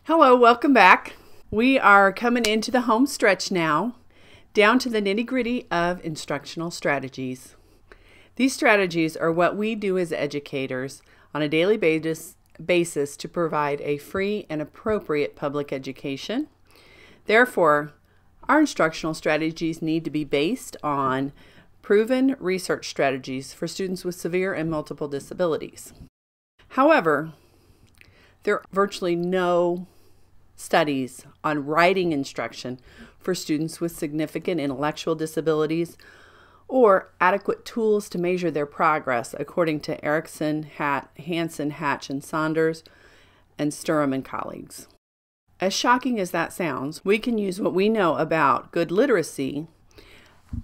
Hello, welcome back. We are coming into the home stretch now, down to the nitty-gritty of instructional strategies. These strategies are what we do as educators on a daily basis to provide a free and appropriate public education. Therefore, our instructional strategies need to be based on proven research strategies for students with severe and multiple disabilities. However, there are virtually no studies on writing instruction for students with significant intellectual disabilities or adequate tools to measure their progress, according to Erickson, Hansen, Hatch, and Saunders, and Sturm and colleagues. As shocking as that sounds, we can use what we know about good literacy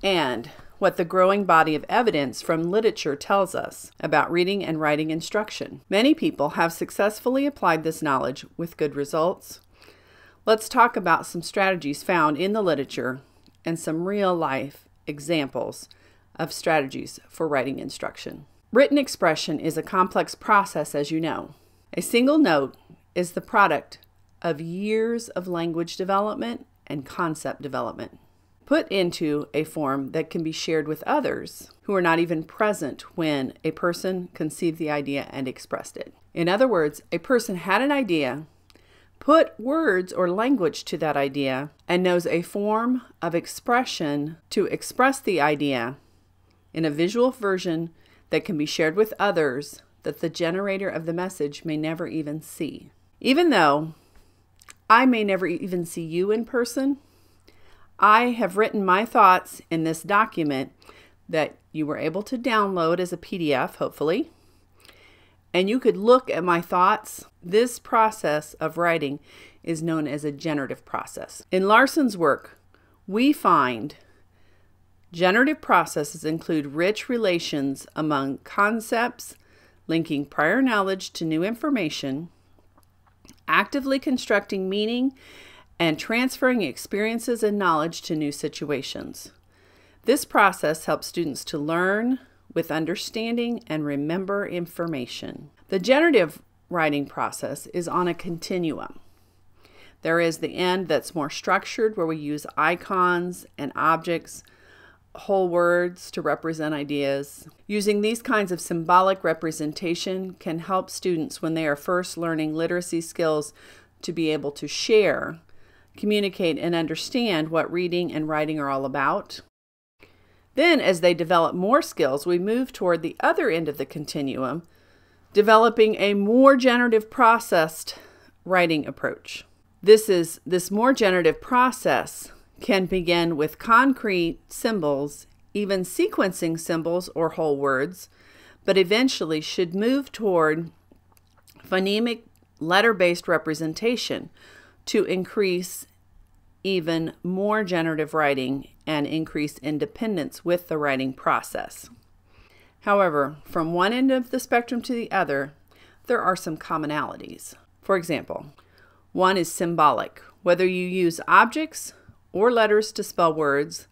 and what the growing body of evidence from literature tells us about reading and writing instruction. Many people have successfully applied this knowledge with good results. Let's talk about some strategies found in the literature and some real-life examples of strategies for writing instruction. Written expression is a complex process, as you know. A single note is the product of years of language development and concept development, put into a form that can be shared with others who are not even present when a person conceived the idea and expressed it. In other words, a person had an idea, put words or language to that idea, and knows a form of expression to express the idea in a visual version that can be shared with others that the generator of the message may never even see. Even though I may never even see you in person, I have written my thoughts in this document that you were able to download as a PDF, hopefully. And you could look at my thoughts. This process of writing is known as a generative process. In Larson's work, we find generative processes include rich relations among concepts, linking prior knowledge to new information, actively constructing meaning, and transferring experiences and knowledge to new situations. This process helps students to learn with understanding and remember information. The generative writing process is on a continuum. There is the end that's more structured, where we use icons and objects, whole words to represent ideas. Using these kinds of symbolic representation can help students when they are first learning literacy skills to be able to share, communicate, and understand what reading and writing are all about. Then, as they develop more skills, we move toward the other end of the continuum, developing a more generative processed writing approach. This more generative process can begin with concrete symbols, even sequencing symbols or whole words, but eventually should move toward phonemic letter-based representation to increase even more generative writing and increase independence with the writing process. However, from one end of the spectrum to the other, there are some commonalities. For example, one is symbolic. Whether you use objects or letters to spell words,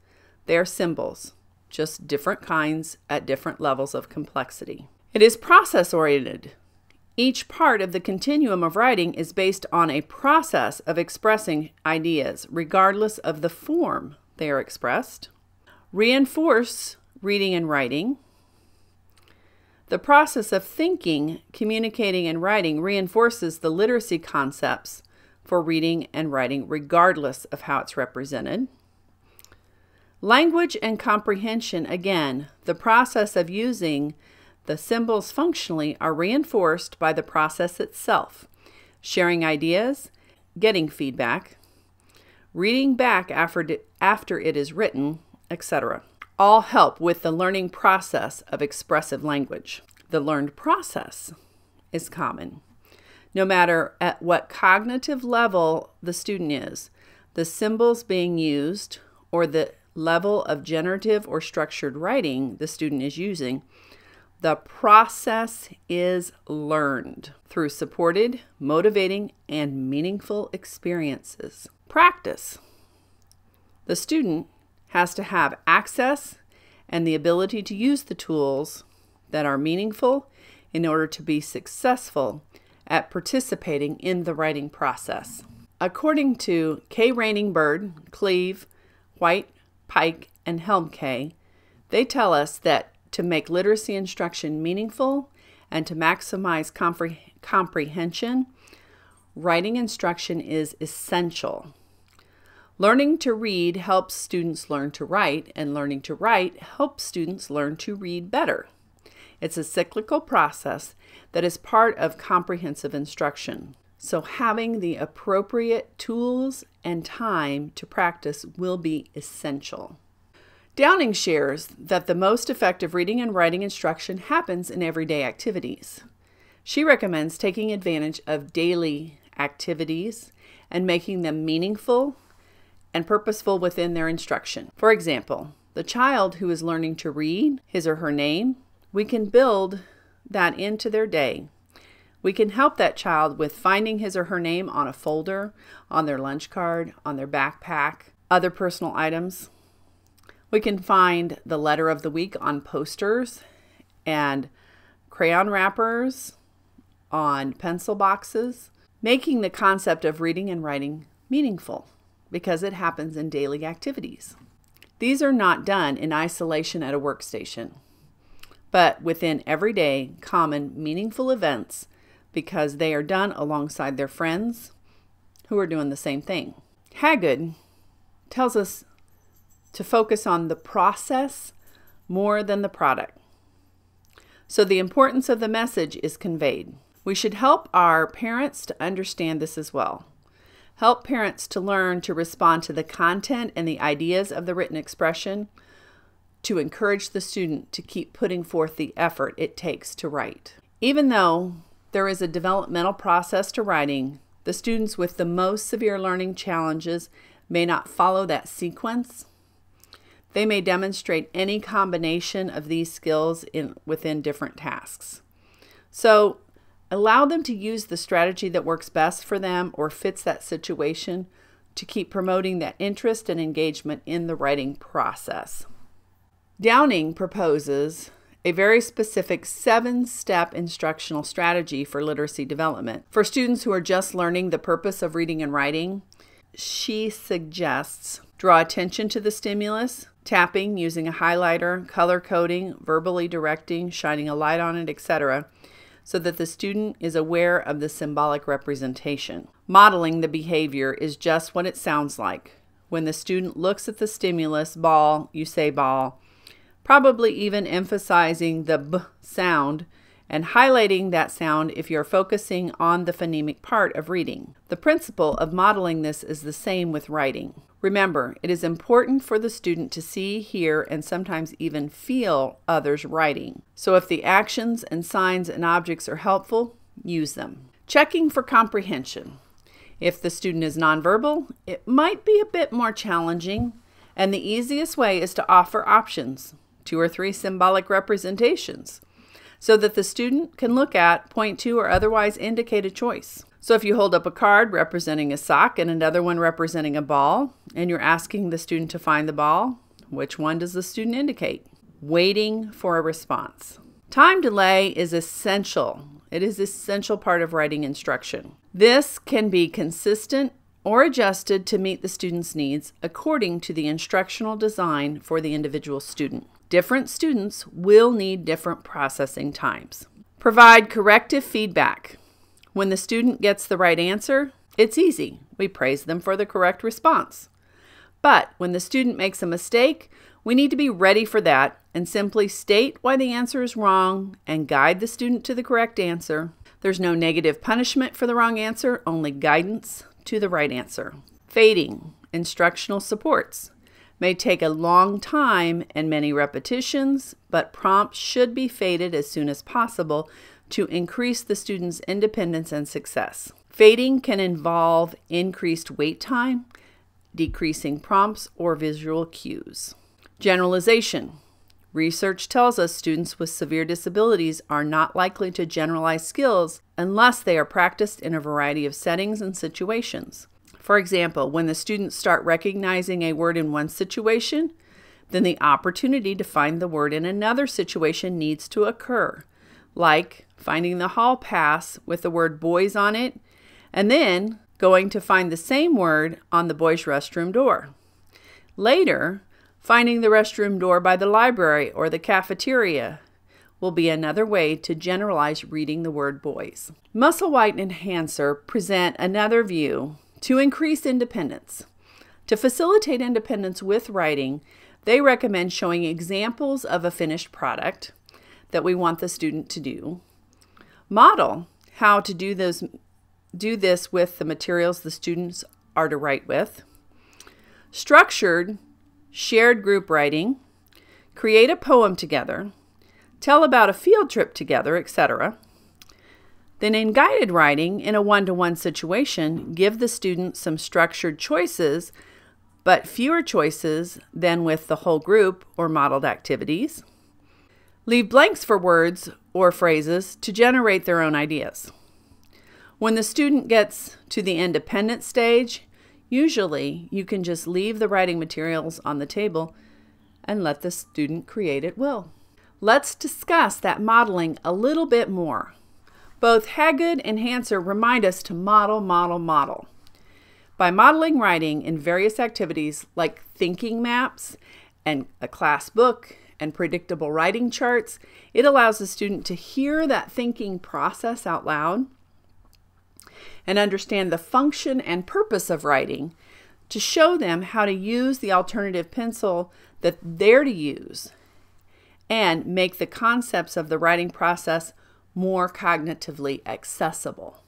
they are symbols, just different kinds at different levels of complexity. It is process-oriented. Each part of the continuum of writing is based on a process of expressing ideas, regardless of the form they are expressed. Reinforce reading and writing. The process of thinking, communicating, and writing reinforces the literacy concepts for reading and writing, regardless of how it's represented. Language and comprehension, again, the process of using the symbols functionally are reinforced by the process itself, sharing ideas, getting feedback, reading back after it is written, etc. All help with the learning process of expressive language. The learned process is common. No matter at what cognitive level the student is, the symbols being used or the level of generative or structured writing the student is using, the process is learned through supported, motivating, and meaningful experiences. Practice. The student has to have access and the ability to use the tools that are meaningful in order to be successful at participating in the writing process. According to K. Raining-Bird, Cleve, White, Pike, and Helmke, they tell us that to make literacy instruction meaningful and to maximize comprehension, writing instruction is essential. Learning to read helps students learn to write, and learning to write helps students learn to read better. It's a cyclical process that is part of comprehensive instruction. So having the appropriate tools and time to practice will be essential. Downing shares that the most effective reading and writing instruction happens in everyday activities. She recommends taking advantage of daily activities and making them meaningful and purposeful within their instruction. For example, the child who is learning to read his or her name, we can build that into their day. We can help that child with finding his or her name on a folder, on their lunch card, on their backpack, other personal items. We can find the letter of the week on posters and crayon wrappers, on pencil boxes, making the concept of reading and writing meaningful because it happens in daily activities. These are not done in isolation at a workstation, but within everyday, common, meaningful events because they are done alongside their friends who are doing the same thing. Haggard tells us to focus on the process more than the product. So the importance of the message is conveyed. We should help our parents to understand this as well. Help parents to learn to respond to the content and the ideas of the written expression, to encourage the student to keep putting forth the effort it takes to write. Even though there is a developmental process to writing, the students with the most severe learning challenges may not follow that sequence. They may demonstrate any combination of these skills within different tasks. So allow them to use the strategy that works best for them or fits that situation to keep promoting that interest and engagement in the writing process. Downing proposes a very specific 7-step instructional strategy for literacy development. For students who are just learning the purpose of reading and writing, she suggests draw attention to the stimulus, tapping, using a highlighter, color coding, verbally directing, shining a light on it, etc., so that the student is aware of the symbolic representation. Modeling the behavior is just what it sounds like. When the student looks at the stimulus, ball, you say ball, probably even emphasizing the b sound and highlighting that sound if you're focusing on the phonemic part of reading. The principle of modeling this is the same with writing. Remember, it is important for the student to see, hear, and sometimes even feel others writing. So if the actions and signs and objects are helpful, use them. Checking for comprehension. If the student is nonverbal, it might be a bit more challenging, and the easiest way is to offer options, 2 or 3 symbolic representations, so that the student can look at, point to, or otherwise indicate a choice. So if you hold up a card representing a sock and another one representing a ball, and you're asking the student to find the ball, which one does the student indicate? Waiting for a response. Time delay is essential. It is an essential part of writing instruction. This can be consistent or adjusted to meet the student's needs according to the instructional design for the individual student. Different students will need different processing times. Provide corrective feedback. When the student gets the right answer, it's easy. We praise them for the correct response. But when the student makes a mistake, we need to be ready for that and simply state why the answer is wrong and guide the student to the correct answer. There's no negative punishment for the wrong answer, only guidance to the right answer. Fading instructional supports may take a long time and many repetitions, but prompts should be faded as soon as possible to increase the student's independence and success. Fading can involve increased wait time, decreasing prompts, or visual cues. Generalization. Research tells us students with severe disabilities are not likely to generalize skills unless they are practiced in a variety of settings and situations. For example, when the students start recognizing a word in one situation, then the opportunity to find the word in another situation needs to occur, like finding the hall pass with the word boys on it, and then going to find the same word on the boys' restroom door. Later, finding the restroom door by the library or the cafeteria will be another way to generalize reading the word boys. Musselwhite and Hanser present another view to increase independence. To facilitate independence with writing, they recommend showing examples of a finished product that we want the student to do, model how to do this with the materials the students are to write with, structured shared group writing, create a poem together, tell about a field trip together, etc. Then in guided writing, in a one-to-one situation, give the student some structured choices, but fewer choices than with the whole group or modeled activities. Leave blanks for words or phrases to generate their own ideas. When the student gets to the independent stage, usually you can just leave the writing materials on the table and let the student create at will. Let's discuss that modeling a little bit more. Both Hagood and Hanser remind us to model, model, model. By modeling writing in various activities like thinking maps and a class book and predictable writing charts, it allows the student to hear that thinking process out loud and understand the function and purpose of writing, to show them how to use the alternative pencil that they're to use and make the concepts of the writing process more cognitively accessible.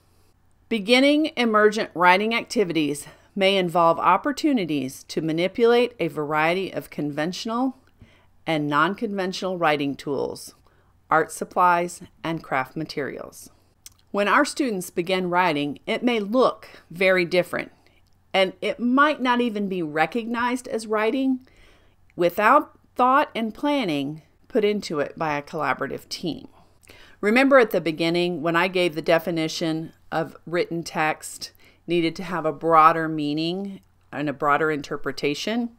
Beginning emergent writing activities may involve opportunities to manipulate a variety of conventional and non-conventional writing tools, art supplies, and craft materials. When our students begin writing, it may look very different, and it might not even be recognized as writing without thought and planning put into it by a collaborative team. Remember at the beginning when I gave the definition of written text needed to have a broader meaning and a broader interpretation?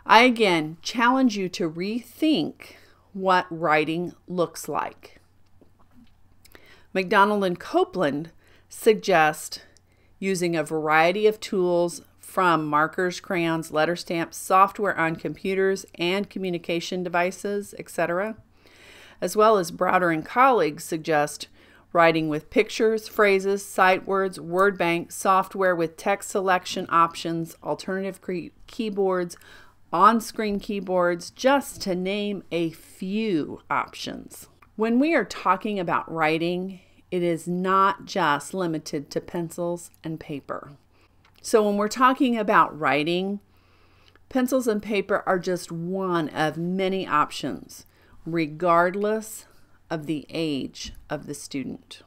I again challenge you to rethink what writing looks like. McDonald and Copeland suggest using a variety of tools from markers, crayons, letter stamps, software on computers and communication devices, etc. As well as Browder and colleagues suggest writing with pictures, phrases, sight words, word bank, software with text selection options, alternative keyboards, on-screen keyboards, just to name a few options. When we are talking about writing, it is not just limited to pencils and paper. So when we're talking about writing, pencils and paper are just one of many options, regardless of the age of the student.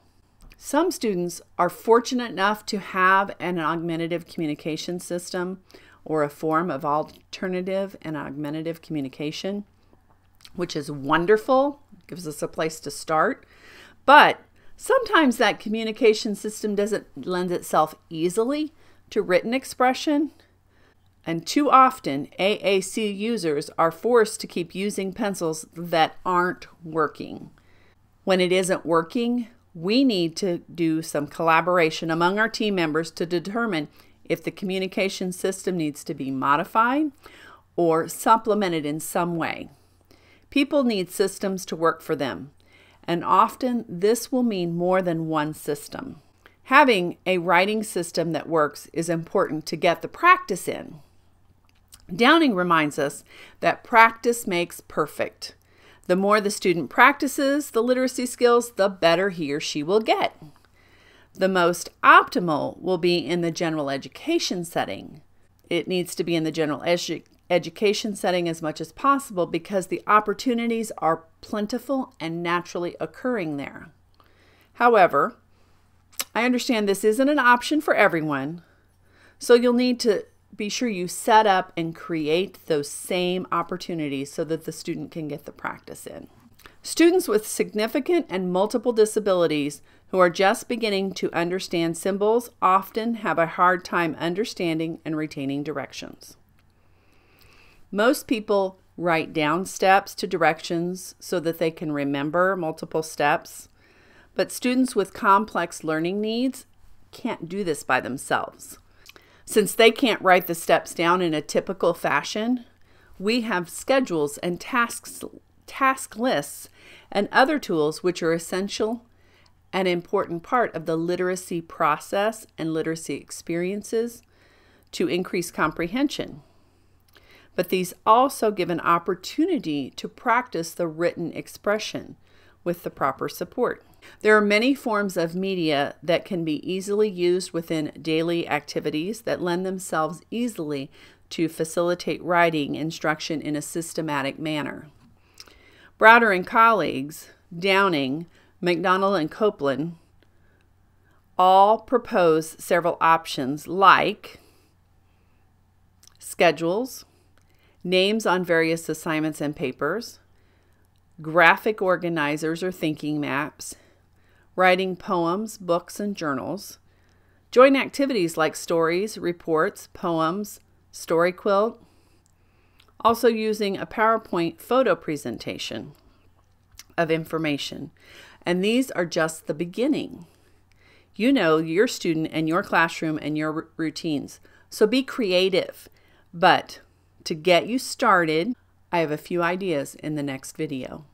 Some students are fortunate enough to have an augmentative communication system or a form of alternative and augmentative communication, which is wonderful, gives us a place to start. But sometimes that communication system doesn't lend itself easily to written expression, and too often AAC users are forced to keep using pencils that aren't working. When it isn't working, we need to do some collaboration among our team members to determine if the communication system needs to be modified or supplemented in some way. People need systems to work for them, and often this will mean more than one system. Having a writing system that works is important to get the practice in. Downing reminds us that practice makes perfect. The more the student practices the literacy skills, the better he or she will get. The most optimal will be in the general education setting. It needs to be in the general education setting as much as possible because the opportunities are plentiful and naturally occurring there. However, I understand this isn't an option for everyone, so you'll need to be sure you set up and create those same opportunities so that the student can get the practice in. Students with significant and multiple disabilities who are just beginning to understand symbols often have a hard time understanding and retaining directions. Most people write down steps to directions so that they can remember multiple steps. But students with complex learning needs can't do this by themselves. Since they can't write the steps down in a typical fashion, we have schedules and task lists and other tools which are essential and important part of the literacy process and literacy experiences to increase comprehension. But these also give an opportunity to practice the written expression with the proper support. There are many forms of media that can be easily used within daily activities that lend themselves easily to facilitate writing instruction in a systematic manner. Browder and colleagues, Downing, McDonald and Copeland, all propose several options like schedules, names on various assignments and papers, graphic organizers or thinking maps, writing poems, books, and journals, joint activities like stories, reports, poems, story quilt, also using a PowerPoint photo presentation of information. And these are just the beginning. You know your student and your classroom and your routines, so be creative. But to get you started, I have a few ideas in the next video.